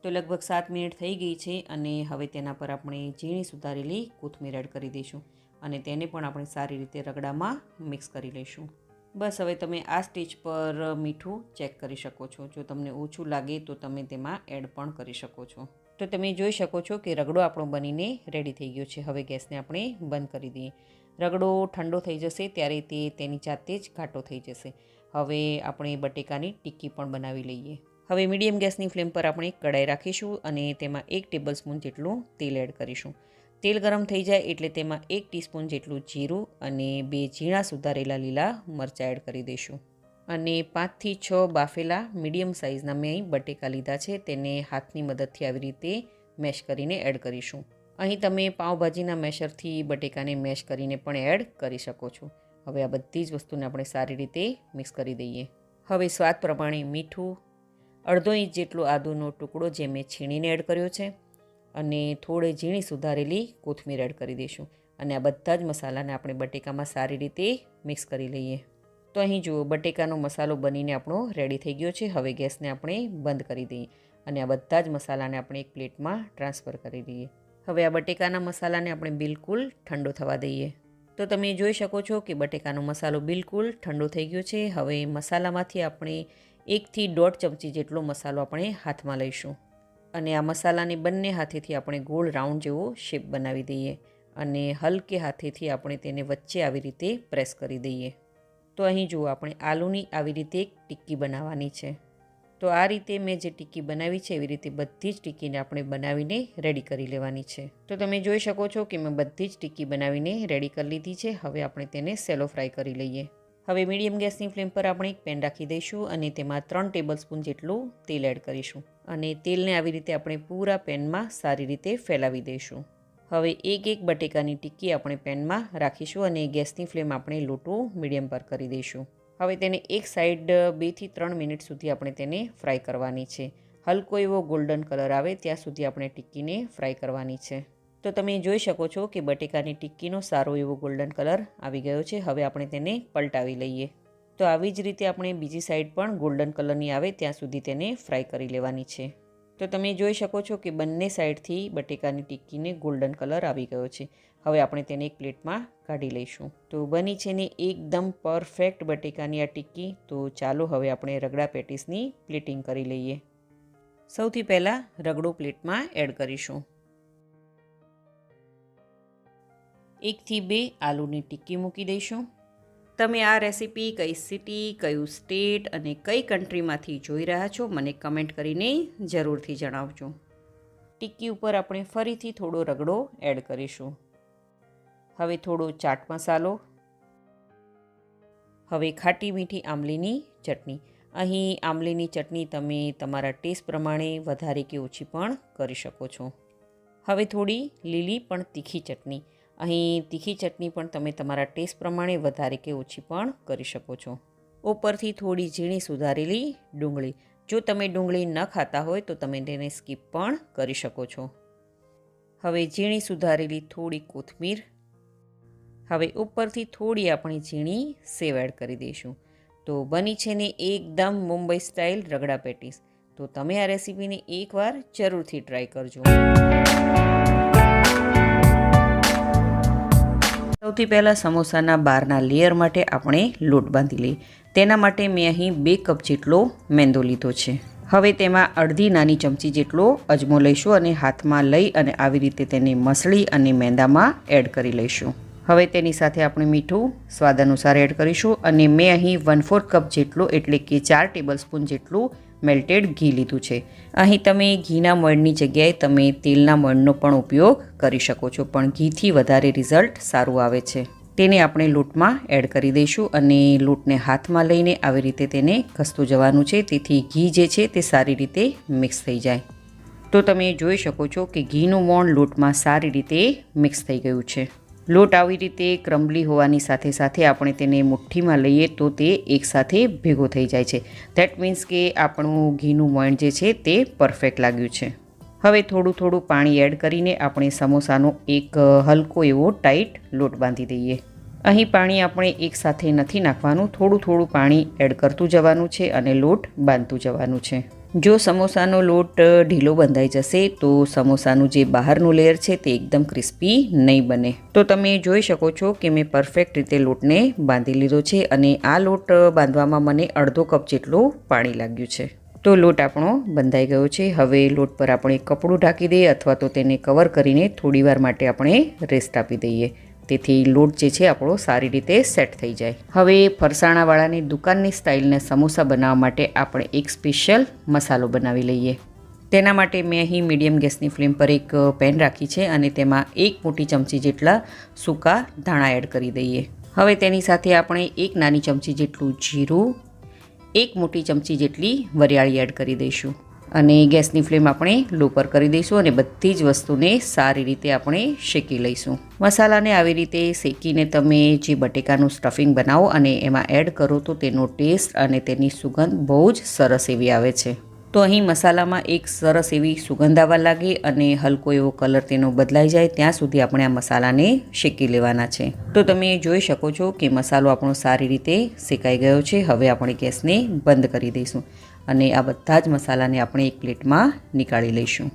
તો લગભગ 7 મિનિટ થઈ ગઈ છે અને હવે તેના પર આપણે ઝીણી સુધારેલી કોથમીર એડ કરી દઈશું અને તેને પણ આપણે સારી રીતે રગડામાં મિક્સ કરી લઈશું. બસ હવે તમે આ સ્ટેજ પર મીઠું ચેક કરી શકો છો. જો તમને ઓછું લાગે તો તમે તેમાં એડ પણ કરી શકો છો. તો તમે જોઈ શકો છો કે રગડો આપણો બનીને રેડી થઈ ગયો છે. હવે ગેસને આપણે બંધ કરી દઈએ. રગડો ઠંડો થઈ જશે ત્યારે તે તેની જાતે જ ઘાટો થઈ જશે. હવે આપણે બટેકાની ટિક્કી પણ બનાવી લઈએ. હવે મીડિયમ ગેસની ફ્લેમ પર આપણે કઢાઈ રાખીશું અને તેમાં 1 ટેબલસ્પૂન જેટલું તેલ એડ કરીશું. તેલ ગરમ થઈ જાય એટલે તેમાં 1 ટીસ્પૂન જેટલું જીરું અને 2 ઝીણા સુધારેલા લીલા મરચાં એડ કરી દઈશું. અને 5 થી 6 બાફેલા મીડિયમ સાઇઝના મેં અહીં બટેકા લીધા છે, તેને હાથની મદદથી આવી રીતે મેશ કરીને એડ કરીશું. અહીં તમે પાવભાજીના મેશરથી બટેકાને મેશ કરીને પણ એડ કરી શકો છો. હવે આ બધી જ વસ્તુને આપણે સારી રીતે મિક્સ કરી દઈએ. હવે સ્વાદ પ્રમાણે મીઠું, અડધો ઇંચ જેટલો આદુનો ટુકડો જે મેં છીણીને એડ કર્યો છે અને થોડી ઝીણી સુધારેલી કોથમીર એડ કરી દઈશું. અને આ બધા જ મસાલાને આપણે બટેકામાં સારી રીતે મિક્સ કરી લઈએ. તો અહીં જુઓ બટેકાનો મસાલો બનીને આપણો રેડી થઈ ગયો છે. હવે ગેસને આપણે બંધ કરી દઈએ અને આ બધા જ મસાલાને આપણે એક પ્લેટમાં ટ્રાન્સફર કરી દઈએ. હવે આ બટેકાના મસાલાને આપણે બિલકુલ ઠંડો થવા દઈએ. તો તમે જોઈ શકો છો કે બટેકાનો મસાલો બિલકુલ ઠંડો થઈ ગયો છે. હવે મસાલામાંથી આપણે 1 થી 1.5 ચમચી જેટલો મસાલો આપણે હાથમાં લઈશું અને આ મસાલાને બંને હાથેથી આપણે ગોળ રાઉન્ડ જેવો શેપ બનાવી દઈએ અને હલકે હાથેથી આપણે તેને વચ્ચે આવી રીતે પ્રેસ કરી દઈએ. તો અહીં જુઓ આપણે આલુની આવી રીતે એક ટિક્કી બનાવવાની છે. તો આ રીતે મેં જે ટિક્કી બનાવી છે એવી રીતે બધી જ ટિક્કીને આપણે બનાવીને રેડી કરી લેવાની છે. તો તમે જોઈ શકો છો કે મેં બધી જ ટિક્કી બનાવીને રેડી કરી લીધી છે. હવે આપણે તેને સેલો ફ્રાય કરી લઈએ. હવે મીડિયમ ગેસની ફ્લેમ પર આપણે એક પેન રાખી દઈશું અને તેમાં 3 ટેબલસ્પૂન જેટલું તેલ એડ કરીશું અને તેલને આવી રીતે આપણે પૂરા પેનમાં સારી રીતે ફેલાવી દઈશું. હવે એક બટેકાની ટિક્કી આપણે પેનમાં રાખીશું અને ગેસની ફ્લેમ આપણે લો ટુ મીડિયમ પર કરી દઈશું. હવે તેને એક સાઈડ 2 થી 3 મિનિટ સુધી આપણે તેને ફ્રાય કરવાની છે. હલકો એવો ગોલ્ડન કલર આવે ત્યાં સુધી આપણે ટિક્કીને ફ્રાય કરવાની છે. તો તમે જોઈ શકો છો કે બટેકાની ટિક્કીનો સારો એવો ગોલ્ડન કલર આવી ગયો છે. હવે આપણે તેને પલટાવી લઈએ. તો આવી જ રીતે આપણે બીજી સાઈડ પણ ગોલ્ડન કલરની આવે ત્યાં સુધી તેને ફ્રાય કરી લેવાની છે. તો તમે જોઈ શકો છો કે બંને સાઈડથી બટેકાની ટિક્કીને ગોલ્ડન કલર આવી ગયો છે. હવે આપણે તેને એક પ્લેટમાં કાઢી લઈશું. તો બની છે ને એકદમ પરફેક્ટ બટેકાની આ ટિક્કી. તો ચાલો હવે આપણે રગડા પેટીસની પ્લેટિંગ કરી લઈએ. સૌથી પહેલાં રગડો પ્લેટમાં એડ કરીશું. 1 થી 2 આલુની ટિક્કી મૂકી દઈશું. તમે આ રેસીપી કઈ સિટી, કયું સ્ટેટ અને કઈ કન્ટ્રીમાંથી જોઈ રહ્યા છો મને કમેન્ટ કરીને જરૂરથી જણાવજો. ટિક્કી ઉપર આપણે ફરીથી થોડો રગડો એડ કરીશું. હવે થોડો ચાટ મસાલો. હવે ખાટી મીઠી આમલીની ચટણી. અહીં આમલીની ચટણી તમે તમારા ટેસ્ટ પ્રમાણે વધારે કે ઓછી પણ કરી શકો છો. હવે થોડી લીલી પણ તીખી ચટણી. અહીં તીખી ચટણી પણ તમે તમારા ટેસ્ટ પ્રમાણે વધારે કે ઓછી પણ કરી શકો છો. ઉપરથી થોડી ઝીણી સુધારેલી ડુંગળી. જો તમે ડુંગળી ન ખાતા હોય તો તમે તેને સ્કીપ પણ કરી શકો છો. હવે ઝીણી સુધારેલી થોડી કોથમીર. હવે ઉપરથી થોડી આપણી ઝીણી સેવ એડ કરી દઈશું. તો બની છે ને એકદમ મુંબઈ સ્ટાઇલ રગડા પેટીસ. તો તમે આ રેસીપીને એકવાર જરૂરથી ટ્રાય કરજો. સૌથી પહેલાં સમોસાના બહારના લેયર માટે આપણે લોટ બાંધી લઈએ. તેના માટે મેં અહીં 2 કપ જેટલો મેંદો લીધો છે. હવે તેમાં અડધી નાની ચમચી જેટલો અજમો લઈશું અને હાથમાં લઈ અને આવી રીતે તેને મસળી અને મેંદામાં એડ કરી લઈશું. હવે તેની સાથે આપણે મીઠું સ્વાદ અનુસાર એડ કરીશું અને મેં અહીં 1/4 કપ જેટલો એટલે કે 4 ટેબલસ્પૂન જેટલું મેલ્ટેડ ઘી લીધું છે. અહીં તમે ઘીના મોણની જગ્યાએ તમે તેલના મોણનો પણ ઉપયોગ કરી શકો છો, પણ ઘીથી વધારે રિઝલ્ટ સારું આવે છે. તેને આપણે લોટમાં એડ કરી દઈશું અને લોટને હાથમાં લઈને આવી રીતે તેને ઘસતું જવાનું છે, તેથી ઘી જે છે તે સારી રીતે મિક્સ થઈ જાય. તો તમે જોઈ શકો છો કે ઘીનું મોણ લોટમાં સારી રીતે મિક્સ થઈ ગયું છે. લોટ આવી રીતે ક્રમ્બલી હોવાની સાથે સાથે આપણે તેને મુઠ્ઠીમાં લઈએ તો તે એકસાથે ભેગો થઈ જાય છે. ધેટ મીન્સ કે આપણું ઘીનું મોણ જે છે તે પરફેક્ટ લાગ્યું છે. હવે થોડું થોડું પાણી એડ કરીને આપણે સમોસાનો એક હલકો એવો ટાઈટ લોટ બાંધી દઈએ. અહીં પાણી આપણે એકસાથે નથી નાખવાનું, થોડું થોડું પાણી એડ કરતું જવાનું છે અને લોટ બાંધતું જવાનું છે. જો સમોસાનો લોટ ઢીલો બંધાઈ જશે તો સમોસાનું જે બહારનું લેયર છે તે એકદમ ક્રિસ્પી નહીં બને. તો તમે જોઈ શકો છો કે મેં પરફેક્ટ રીતે લોટને બાંધી લીધો છે અને આ લોટ બાંધવામાં મને અડધો કપ જેટલું પાણી લાગ્યું છે. તો લોટ આપણો બંધાઈ ગયો છે. હવે લોટ પર આપણે કપડું ઢાંકી દઈએ અથવા તો તેને કવર કરીને થોડીવાર માટે આપણે રેસ્ટ આપી દઈએ. તેથી લોટ જે છે આપણો સારી રીતે સેટ થઈ જાય. હવે ફરસાણાવાળાની દુકાનની સ્ટાઇલના સમોસા બનાવવા માટે આપણે એક સ્પેશિયલ મસાલો બનાવી લઈએ. તેના માટે મેં અહીં મીડિયમ ગેસની ફ્લેમ પર એક પેન રાખી છે અને તેમાં 1 મોટી ચમચી જેટલા સૂકા ધાણા એડ કરી દઈએ. હવે તેની સાથે આપણે 1 નાની ચમચી જેટલું જીરું, 1 મોટી ચમચી જેટલી વરિયાળી એડ કરી દઈશું અને ગેસની ફ્લેમ આપણે લો પર કરી દઈશું અને બધી જ વસ્તુને સારી રીતે આપણે શેકી લઈશું. મસાલાને આવી રીતે શેકીને તમે જે બટેકાનું સ્ટફિંગ બનાવો અને એમાં એડ કરો તો તેનો ટેસ્ટ અને તેની સુગંધ બહુ જ સરસ એવી આવે છે. તો અહીં મસાલામાં એક સરસ એવી સુગંધ આવવા લાગે અને હલકો એવો કલર તેનો બદલાઈ જાય ત્યાં સુધી આપણે આ મસાલાને શેકી લેવાના છે. તો તમે જોઈ શકો છો કે મસાલો આપણો સારી રીતે શેકાઈ ગયો છે. હવે આપણે ગેસને બંધ કરી દઈશું અને આ બધા જ મસાલાને આપણે એક પ્લેટમાં નીકાળી લઈશું.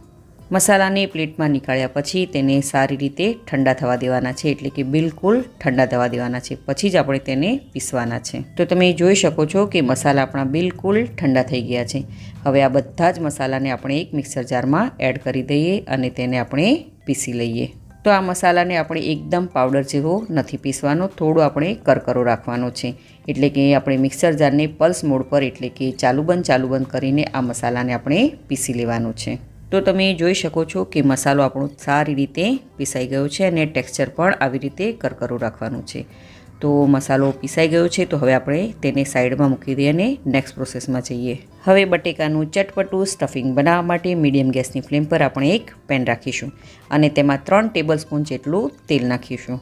મસાલાને પ્લેટમાં નીકાળ્યા પછી તેને સારી રીતે ઠંડા થવા દેવાના છે, એટલે કે બિલકુલ ઠંડા થવા દેવાના છે. પછી જ આપણે તેને પીસવાના છે. તો તમે જોઈ શકો છો કે મસાલા આપણા બિલકુલ ઠંડા થઈ ગયા છે. હવે આ બધા જ મસાલાને આપણે એક મિક્સર જારમાં એડ કરી દઈએ અને તેને આપણે પીસી લઈએ. તો આ મસાલાને આપણે એકદમ પાવડર જેવો નથી પીસવાનો, થોડો આપણે કરકરો રાખવાનો છે. એટલે કે આપણે મિક્સર જારને પલ્સ મોડ પર એટલે કે ચાલુ બંધ કરીને આ મસાલાને આપણે પીસી લેવાનું છે. તો તમે જોઈ શકો છો કે મસાલો આપણો સારી રીતે પીસાઈ ગયો છે અને ટેક્સચર પણ આવી રીતે કરકરું રાખવાનું છે. તો મસાલો પીસાઈ ગયો છે. તો હવે આપણે તેને સાઈડમાં મૂકી દઈએ અને નેક્સ્ટ પ્રોસેસમાં જઈએ. હવે બટેકાનું ચટપટું સ્ટફિંગ બનાવવા માટે મીડિયમ ગેસની ફ્લેમ પર આપણે એક પેન રાખીશું અને તેમાં 3 ટેબલસ્પૂન જેટલું તેલ નાખીશું.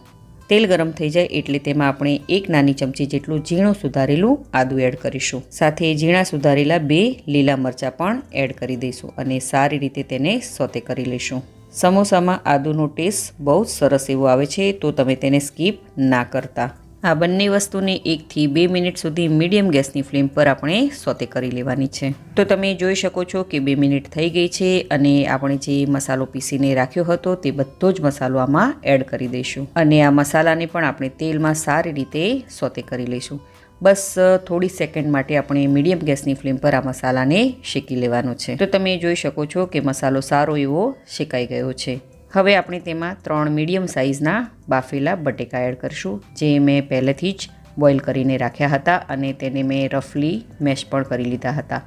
તેલ ગરમ થઈ જાય એટલે તેમાં આપણે 1 નાની ચમચી જેટલું ઝીણું સુધારેલું આદું એડ કરીશું. સાથે ઝીણા સુધારેલા 2 લીલા મરચાં પણ એડ કરી દઈશું અને સારી રીતે તેને સોતે કરી લઈશું. સમોસામાં આદુનો ટેસ્ટ બહુ જ સરસ એવો આવે છે, તો તમે તેને સ્કીપ ના કરતા. આ બંને વસ્તુને 1 થી 2 મિનિટ સુધી મીડિયમ ગેસની ફ્લેમ પર આપણે સોતે કરી લેવાની છે. તો તમે જોઈ શકો છો કે 2 મિનિટ થઈ ગઈ છે અને આપણે જે મસાલો પીસીને રાખ્યો હતો તે બધો જ મસાલો આમાં એડ કરી દઈશું અને આ મસાલાને પણ આપણે તેલમાં સારી રીતે સોતે કરી લઈશું. બસ થોડી સેકન્ડ માટે આપણે મીડિયમ ગેસની ફ્લેમ પર આ મસાલાને શેકી લેવાનો છે. તો તમે જોઈ શકો છો કે મસાલો સારો એવો શેકાઈ ગયો છે. હવે આપણે તેમાં 3 મીડિયમ સાઇઝના બાફેલા બટેકા એડ કરીશું, જે મેં પહેલેથી જ બોઇલ કરીને રાખ્યા હતા અને તેને મેં રફલી મેશ પણ કરી લીધા હતા.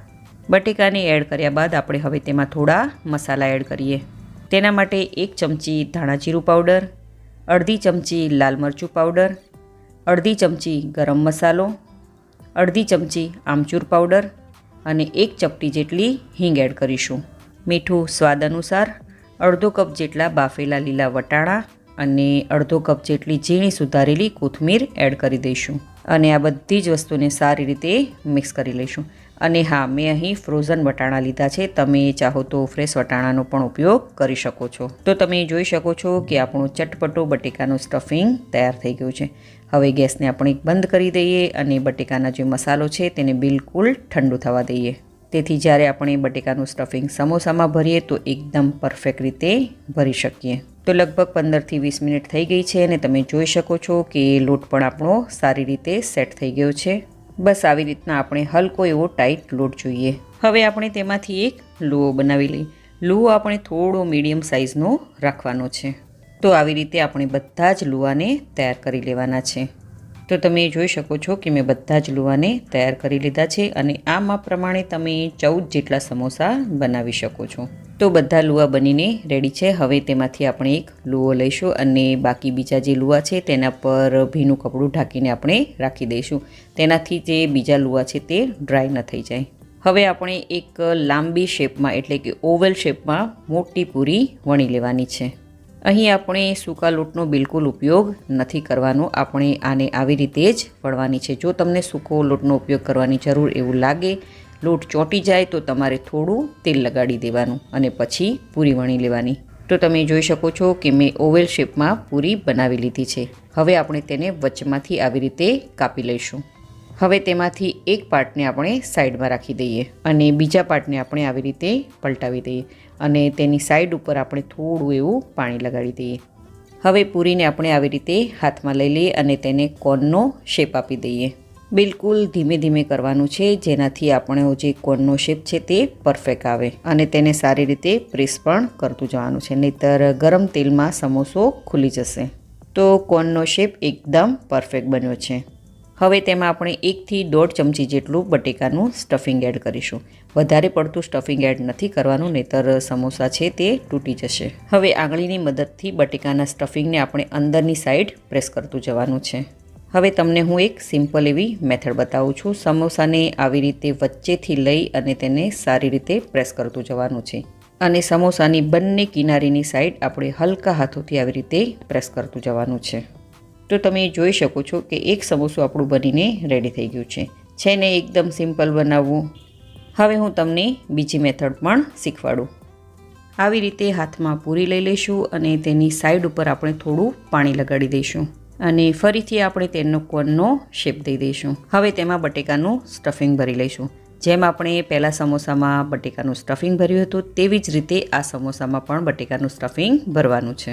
બટેકાને એડ કર્યા બાદ આપણે હવે તેમાં થોડા મસાલા એડ કરીએ. તેના માટે 1 ચમચી ધાણા જીરું પાવડર, અડધી ચમચી લાલ મરચું પાવડર, અડધી ચમચી ગરમ મસાલો, અડધી ચમચી આમચૂર પાવડર અને 1 ચપટી જેટલી હિંગ એડ કરીશું. મીઠું સ્વાદ અનુસાર, અડધો કપ જેટલા બાફેલા લીલા વટાણા અને અડધો કપ જેટલી ઝીણી સુધારેલી કોથમીર એડ કરી દઈશું અને આ બધી જ વસ્તુને સારી રીતે મિક્સ કરી લઈશું. અને હા, મેં અહીં ફ્રોઝન વટાણા લીધા છે. તમે ચાહો તો ફ્રેશ વટાણાનો પણ ઉપયોગ કરી શકો છો. તો તમે જોઈ શકો છો કે આપણું ચટપટો બટેકાનું સ્ટફિંગ તૈયાર થઈ ગયું છે. હવે ગેસને આપણે બંધ કરી દઈએ અને બટેકાના જે મસાલો છે તેને બિલકુલ ઠંડુ થવા દઈએ. તેથી જ્યારે આપણે બટેકાનું સ્ટફિંગ સમોસામાં ભરીએ તો એકદમ પરફેક્ટ રીતે ભરી શકીએ. તો લગભગ 15 થી 20 મિનિટ થઈ ગઈ છે અને તમે જોઈ શકો છો કે લોટ પણ આપણો સારી રીતે સેટ થઈ ગયો છે. બસ આવી રીતના આપણે હલકો એવો ટાઈટ લોટ જોઈએ. હવે આપણે તેમાંથી એક લુઓ બનાવી લઈએ. લુઓ આપણે થોડો મીડિયમ સાઇઝનો રાખવાનો છે. તો આવી રીતે આપણે બધા જ લુઆને તૈયાર કરી લેવાના છે. તો તમે જોઈ શકો છો કે મેં બધા જ લુઆને તૈયાર કરી લીધા છે અને આ માપ પ્રમાણે તમે 14 જેટલા સમોસા બનાવી શકો છો. તો બધા લુઆ બનીને રેડી છે. હવે તેમાંથી આપણે એક લુઓ લઈશું અને બાકી બીજા જે લુઆ છે તેના પર ભીનું કપડું ઢાંકીને આપણે રાખી દઈશું. તેનાથી જે બીજા લુઆ છે તે ડ્રાય ન થઈ જાય. હવે આપણે એક લાંબી શેપમાં એટલે કે ઓવલ શેપમાં મોટી પૂરી વણી લેવાની છે. અહીં આપણે સૂકા લોટનો બિલકુલ ઉપયોગ નથી કરવાનો. આપણે આને આવી રીતે જ વણવાની છે. જો તમને સૂકો લોટનો ઉપયોગ કરવાની જરૂર એવું લાગે, લોટ ચોંટી જાય, તો તમારે થોડું તેલ લગાડી દેવાનું અને પછી પૂરી વણી લેવાની. તો તમે જોઈ શકો છો કે મેં ઓવેલ શેપમાં પૂરી બનાવી લીધી છે. હવે આપણે તેને વચમાંથી આવી રીતે કાપી લઈશું. હવે તેમાંથી એક પાર્ટને આપણે સાઈડમાં રાખી દઈએ અને બીજા પાર્ટને આપણે આવી રીતે પલટાવી દઈએ અને તેની સાઈડ ઉપર આપણે થોડું એવું પાણી લગાડી દઈએ. હવે પૂરીને આપણે આવી રીતે હાથમાં લઈ લઈએ અને તેને કોનનો શેપ આપી દઈએ. બિલકુલ ધીમે ધીમે કરવાનું છે, જેનાથી આપણો જે કોનનો શેપ છે તે પરફેક્ટ આવે અને તેને સારી રીતે પ્રેસ પણ કરતું જવાનું છે, નહીંતર ગરમ તેલમાં સમોસો ખુલી જશે. તો કોનનો શેપ એકદમ પરફેક્ટ બન્યો છે. હવે તેમાં આપણે 1 થી 1.5 ચમચી જેટલું બટેકાનું સ્ટફિંગ એડ કરીશું. વધારે પડતું સ્ટફિંગ એડ નથી કરવાનું, નહીંતર સમોસા છે તે તૂટી જશે. હવે આંગળીની મદદથી બટેકાના સ્ટફિંગને આપણે અંદરની સાઈડ પ્રેસ કરતું જવાનું છે. હવે તમને હું એક સિમ્પલ એવી મેથડ બતાવું છું. સમોસાને આવી રીતે વચ્ચેથી લઈ અને તેને સારી રીતે પ્રેસ કરતું જવાનું છે. અને સમોસાની બંને કિનારીની સાઈડ આપણે હલકા હાથોથી આવી રીતે પ્રેસ કરતું જવાનું છે. તો તમે જોઈ શકો છો કે એક સમોસું આપણું બનીને રેડી થઈ ગયું છે ને એકદમ સિમ્પલ બનાવવું. હવે હું તમને બીજી મેથડ પણ શીખવાડું. આવી રીતે હાથમાં પૂરી લઈ લઈશું અને તેની સાઈડ ઉપર આપણે થોડું પાણી લગાડી દઈશું અને ફરીથી આપણે તેનો કોનનો શેપ દઈ દઈશું. હવે તેમાં બટેકાનું સ્ટફિંગ ભરી લઈશું. જેમ આપણે પહેલાં સમોસામાં બટેકાનું સ્ટફિંગ ભર્યું હતું તેવી જ રીતે આ સમોસામાં પણ બટેકાનું સ્ટફિંગ ભરવાનું છે.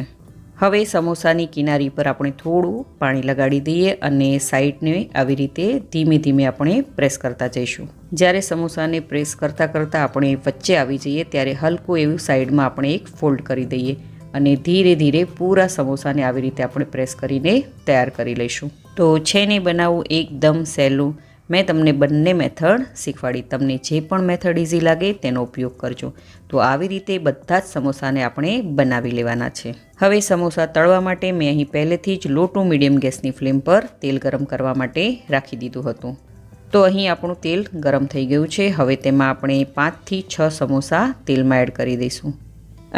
હવે સમોસાની કિનારી પર આપણે થોડું પાણી લગાડી દઈએ અને સાઈડને આવી રીતે ધીમે ધીમે આપણે પ્રેસ કરતા જઈશું. જ્યારે સમોસાને પ્રેસ કરતાં કરતાં આપણે વચ્ચે આવી જઈએ ત્યારે હલકું એવું સાઈડમાં આપણે એક ફોલ્ડ કરી દઈએ અને ધીરે ધીરે પૂરા સમોસાને આવી રીતે આપણે પ્રેસ કરીને તૈયાર કરી લઈશું. તો છે ને બનાવવું એકદમ સહેલું. મેં તમને બંને મેથડ શીખવાડી. તમને જે પણ મેથડ ઇઝી લાગે તેનો ઉપયોગ કરજો. તો આવી રીતે બધા જ સમોસાને આપણે બનાવી લેવાના છે. હવે સમોસા તળવા માટે મેં અહીં પહેલેથી જ લો ટુ મીડિયમ ગેસની ફ્લેમ પર તેલ ગરમ કરવા માટે રાખી દીધું હતું. તો અહીં આપણું તેલ ગરમ થઈ ગયું છે. હવે તેમાં આપણે 5 થી 6 સમોસા તેલમાં એડ કરી દઈશું.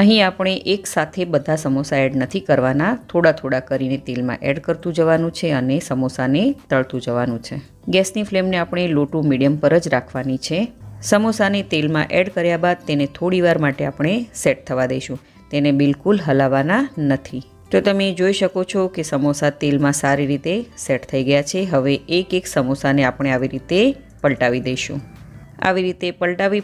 અહીં આપણે એક સાથે બધા સમોસા એડ નથી કરવાના. થોડા થોડા કરીને તેલમાં એડ કરતું જવાનું છે અને સમોસાને તળતું જવાનું છે. ગેસની ફ્લેમને આપણે લો ટુ મીડિયમ પર જ રાખવાની છે. સમોસાને તેલમાં એડ કર્યા બાદ તેને થોડીવાર માટે આપણે સેટ થવા દઈશું. તેને બિલકુલ હલાવવાના નથી. તો તમે જોઈ શકો છો કે સમોસા તેલમાં સારી રીતે સેટ થઈ ગયા છે. હવે એક એક સમોસાને આપણે આવી રીતે પલટાવી દઈશું. આવી રીતે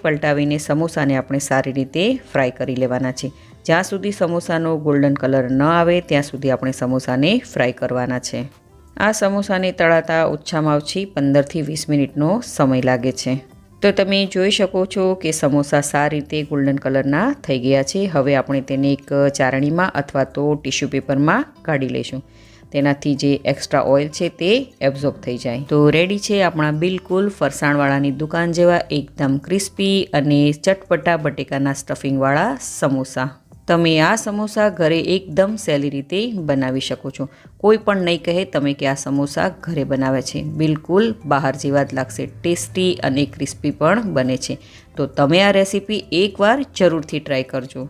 પલટાવીને સમોસાને આપણે સારી રીતે ફ્રાય કરી લેવાના છે. જ્યાં સુધી સમોસાનો ગોલ્ડન કલર ન આવે ત્યાં સુધી આપણે સમોસાને ફ્રાય કરવાના છે. આ સમોસાને તળાતા ઓછામાં ઓછી 15 થી 20 મિનિટનો સમય લાગે છે. તો તમે જોઈ શકો છો કે સમોસા સારી રીતે ગોલ્ડન કલરના થઈ ગયા છે. હવે આપણે તેને એક ચારણીમાં અથવા તો ટિશ્યુ પેપરમાં કાઢી લઈશું. તેનાથી જે એક્સ્ટ્રા ઓઇલ છે તે એબ્ઝોર્બ થઈ જાય. તો રેડી છે આપણા બિલકુલ ફરસાણવાળાની દુકાન જેવા એકદમ ક્રિસ્પી અને ચટપટા બટેકાના સ્ટફિંગવાળા સમોસા. તમે આ સમોસા ઘરે એકદમ સહેલી રીતે બનાવી શકો છો. કોઈ પણ નહીં કહે તમે કે આ સમોસા ઘરે બનાવે છે. બિલકુલ બહાર જેવા જ લાગશે. ટેસ્ટી અને ક્રિસ્પી પણ બને છે. તો તમે આ રેસીપી એકવાર જરૂરથી ટ્રાય કરજો.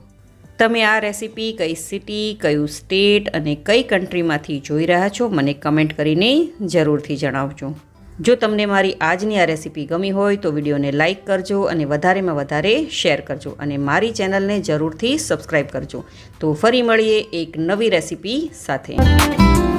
તમે આ રેસીપી કઈ સિટી, કયું સ્ટેટ અને કઈ કન્ટ્રીમાંથી જોઈ રહ્યા છો મને કમેન્ટ કરીને જરૂરથી જણાવજો. જો તમને મારી આજની આ રેસીપી ગમી હોય તો વિડીયોને લાઇક કરજો અને વધારેમાં વધારે શેર કરજો અને મારી ચેનલને જરૂરથી સબસ્ક્રાઈબ કરજો. તો ફરી મળીએ એક નવી રેસીપી સાથે.